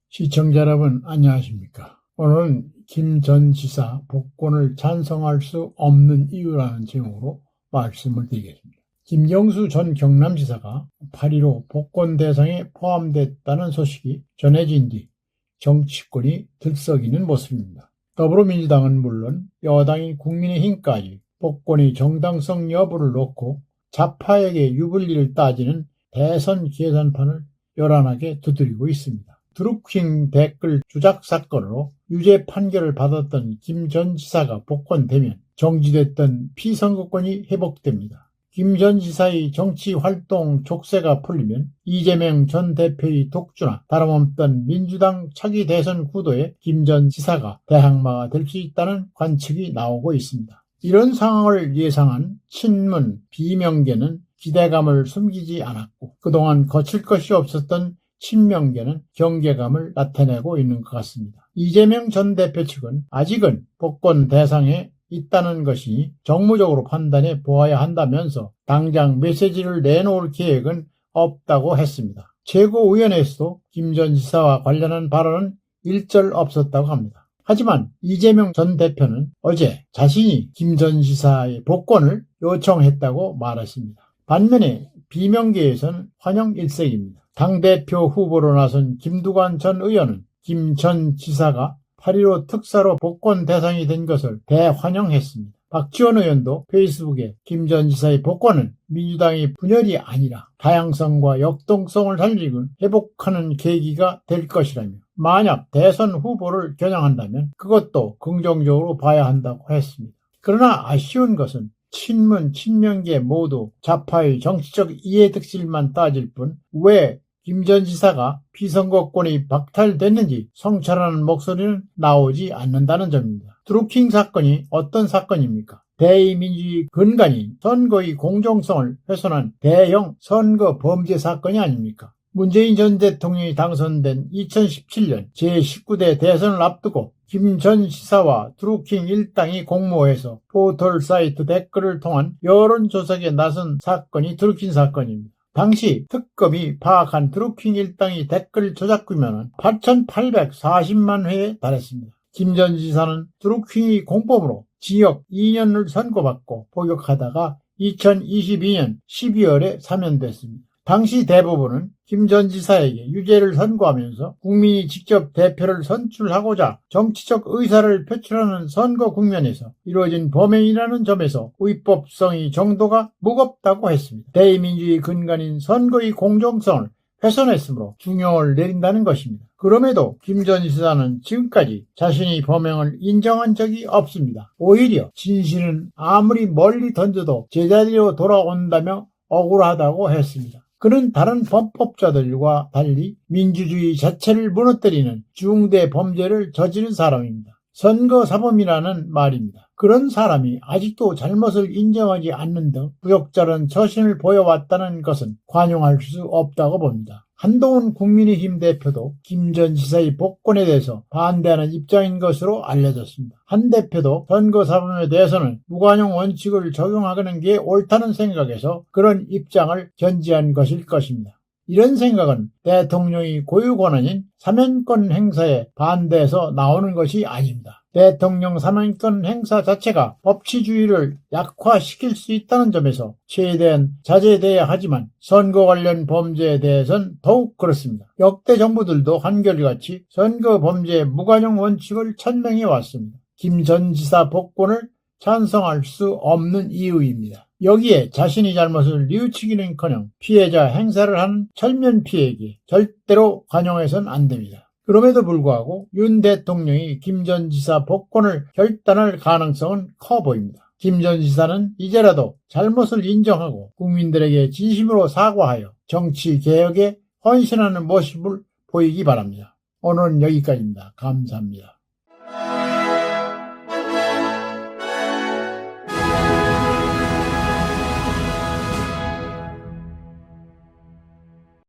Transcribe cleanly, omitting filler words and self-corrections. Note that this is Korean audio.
시청자 여러분 안녕하십니까. 오늘은 김 전 지사 복권을 찬성할 수 없는 이유라는 제목으로 말씀을 드리겠습니다. 김경수 전 경남지사가 8.15 복권 대상에 포함됐다는 소식이 전해진 뒤 정치권이 들썩이는 모습입니다. 더불어민주당은 물론 여당인 국민의힘까지 복권의 정당성 여부를 놓고 좌파에게 유불리를 따지는 대선 계산판을 요란하게 두드리고 있습니다. 드루킹 댓글 주작 사건으로 유죄 판결을 받았던 김 전 지사가 복권되면 정지됐던 피선거권이 회복됩니다. 김 전 지사의 정치활동 족쇄가 풀리면 이재명 전 대표의 독주나 다름없던 민주당 차기 대선 구도에 김 전 지사가 대항마가 될 수 있다는 관측이 나오고 있습니다. 이런 상황을 예상한 친문 비명계는 기대감을 숨기지 않았고 그동안 거칠 것이 없었던 친명계는 경계감을 나타내고 있는 것 같습니다. 이재명 전 대표 측은 아직은 복권 대상에 있다는 것이 정무적으로 판단해 보아야 한다면서 당장 메시지를 내놓을 계획은 없다고 했습니다. 최고위원회에서도 김 전 지사와 관련한 발언은 일절 없었다고 합니다. 하지만 이재명 전 대표는 어제 자신이 김 전 지사의 복권을 요청했다고 말했습니다. 반면에 비명계에서는 환영 일색입니다. 당대표 후보로 나선 김두관 전 의원은 김 전 지사가 8.15 특사로 복권 대상이 된 것을 대환영했습니다. 박지원 의원도 페이스북에 김 전 지사의 복권은 민주당의 분열이 아니라 다양성과 역동성을 살리고 회복하는 계기가 될 것이라며 만약 대선 후보를 겨냥한다면 그것도 긍정적으로 봐야 한다고 했습니다. 그러나 아쉬운 것은 친문, 친명계 모두 좌파의 정치적 이해득실만 따질 뿐 왜 김 전 지사가 피선거권이 박탈됐는지 성찰하는 목소리는 나오지 않는다는 점입니다. 드루킹 사건이 어떤 사건입니까? 대의민주주의 근간인 선거의 공정성을 훼손한 대형 선거 범죄 사건이 아닙니까? 문재인 전 대통령이 당선된 2017년 제19대 대선을 앞두고 김 전 지사와 드루킹 일당이 공모해서 포털 사이트 댓글을 통한 여론조작에 나선 사건이 드루킹 사건입니다. 당시 특검이 파악한 드루킹 일당의 댓글 조작 규모는 8,840만 회에 달했습니다. 김 전 지사는 드루킹의 공범으로 징역 2년을 선고받고 복역하다가 2022년 12월에 사면됐습니다. 당시 대법원은 김 전 지사에게 유죄를 선고하면서 국민이 직접 대표를 선출하고자 정치적 의사를 표출하는 선거 국면에서 이루어진 범행이라는 점에서 위법성의 정도가 무겁다고 했습니다. 대의민주주의 근간인 선거의 공정성을 훼손했으므로 중형을 내린다는 것입니다. 그럼에도 김 전 지사는 지금까지 자신의 범행을 인정한 적이 없습니다. 오히려 진실은 아무리 멀리 던져도 제자리로 돌아온다며 억울하다고 했습니다. 그는 다른 범법자들과 달리 민주주의 자체를 무너뜨리는 중대 범죄를 저지른 사람입니다. 선거사범이라는 말입니다. 그런 사람이 아직도 잘못을 인정하지 않는 등 부적절한 처신을 보여왔다는 것은 관용할 수 없다고 봅니다. 한동훈 국민의힘 대표도 김 전 지사의 복권에 대해서 반대하는 입장인 것으로 알려졌습니다. 한 대표도 선거사범에 대해서는 무관용 원칙을 적용하는 게 옳다는 생각에서 그런 입장을 견지한 것일 것입니다. 이런 생각은 대통령의 고유 권한인 사면권 행사에 반대해서 나오는 것이 아닙니다. 대통령 사면권 행사 자체가 법치주의를 약화시킬 수 있다는 점에서 최대한 자제돼야 하지만 선거 관련 범죄에 대해서는 더욱 그렇습니다. 역대 정부들도 한결같이 선거 범죄 무관용 원칙을 천명해 왔습니다. 김 전 지사 복권을 찬성할 수 없는 이유입니다. 여기에 자신이 잘못을 뉘우치기는커녕 피해자 행사를 하는 철면 피해에게 절대로 관용해서는 안 됩니다. 그럼에도 불구하고 윤 대통령이 김 전 지사 복권을 결단할 가능성은 커 보입니다. 김 전 지사는 이제라도 잘못을 인정하고 국민들에게 진심으로 사과하여 정치개혁에 헌신하는 모습을 보이기 바랍니다. 오늘은 여기까지입니다. 감사합니다.